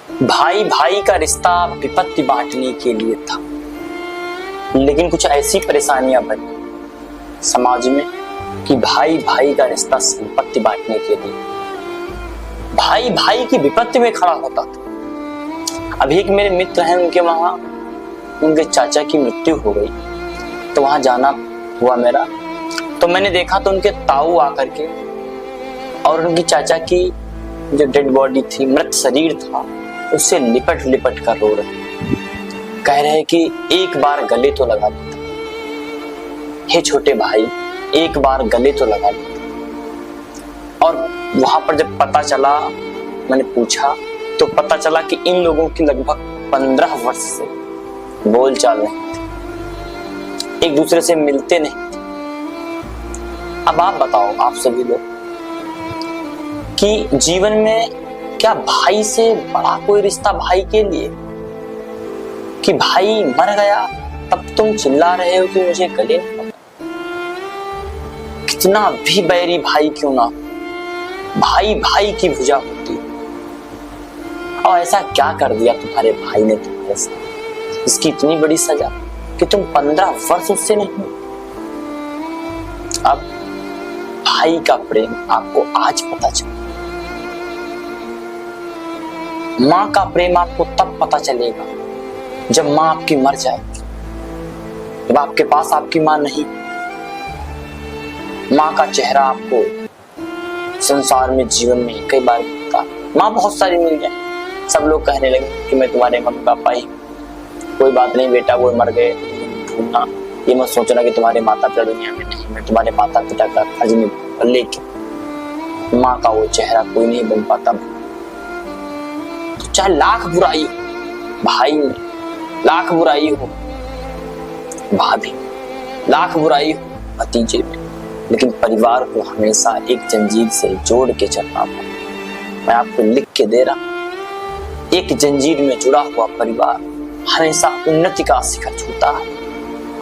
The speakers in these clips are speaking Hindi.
भाई भाई का रिश्ता विपत्ति बांटने के लिए था, लेकिन कुछ ऐसी परेशानियां बनी समाज में कि भाई भाई का रिश्ता संपत्ति बांटने के लिए भाई भाई की विपत्ति में खड़ा होता था। अभी एक मेरे मित्र हैं, उनके वहां उनके चाचा की मृत्यु हो गई, तो वहां जाना हुआ मेरा। तो मैंने देखा तो उनके ताऊ आकर के और उनकी चाचा की जो डेड बॉडी थी, मृत शरीर था, उससे लिपट लिपट कर रो रहे, कह रहे कि एक बार गले तो लगा लेता, हे छोटे भाई एक बार गले तो लगा लेता। और वहां पर जब पता चला, मैंने पूछा तो पता चला कि इन लोगों की लगभग 15 वर्ष से बोलचाल नहीं थी, एक दूसरे से मिलते नहीं थे। अब आप बताओ, आप सभी लोग, कि जीवन में क्या भाई से बड़ा कोई रिश्ता भाई के लिए, कि भाई मर गया तब तुम चिल्ला रहे हो कि मुझे गले नहीं लगा। कितना भी बैरी भाई क्यों ना, भाई भाई की भुजा होती। और ऐसा क्या कर दिया तुम्हारे भाई ने तुम्हारे साथ, इसकी इतनी बड़ी सजा कि तुम 15 वर्ष उससे नहीं। अब भाई का प्रेम आपको आज पता चला, माँ का प्रेम आपको तब पता चलेगा जब माँ आपकी मर जाएगी, जब आपके पास आपकी माँ नहीं। माँ का चेहरा आपको संसार में जीवन में कई बार मिलता, माँ बहुत सारी मिल जाए, सब लोग कहने लगे कि मैं तुम्हारे मम्मी पापा ही, कोई बात नहीं बेटा वो मर गए, भूलना, ये मत सोचना कि तुम्हारे माता पिता दुनिया में नहीं, मैं तुम्हारे माता पिता का फर्ज निभाऊंगा। लेकिन माँ का वो चेहरा कोई नहीं बन पाता। तो चाहे लाख बुराई भाई में, लाख बुराई हो भाभी, लाख बुराई हो भतीजे में, लेकिन परिवार को हमेशा एक जंजीर से जोड़ के चलना पड़ता। मैं आपको लिख के दे रहा हूं, एक जंजीर में जुड़ा हुआ परिवार हमेशा उन्नति का शिखर छूता है।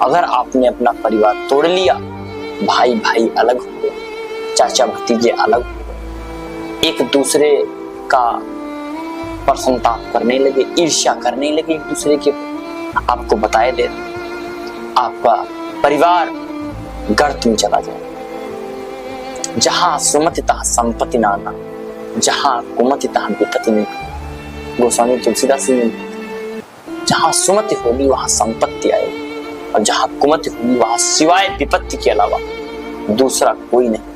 अगर आपने अपना परिवार तोड़ लिया, भाई भाई अलग हो गए, चाचा भतीजे अलग हो गए, एक दूसरे का प्रशंसा करने लगे, ईर्ष्या करने लगे एक दूसरे के, आपको बताए दे आपका परिवार गर्त में चला जाए। जहां सुमतितः संपत्ति नाना, जहां कुमतितः विपत्ति नहीं। गोस्वामी तुलसीदास जी ने, जहां सुमति होगी वहां संपत्ति आएगी, और जहां कुमति होगी वहां सिवाय विपत्ति के अलावा दूसरा कोई नहीं।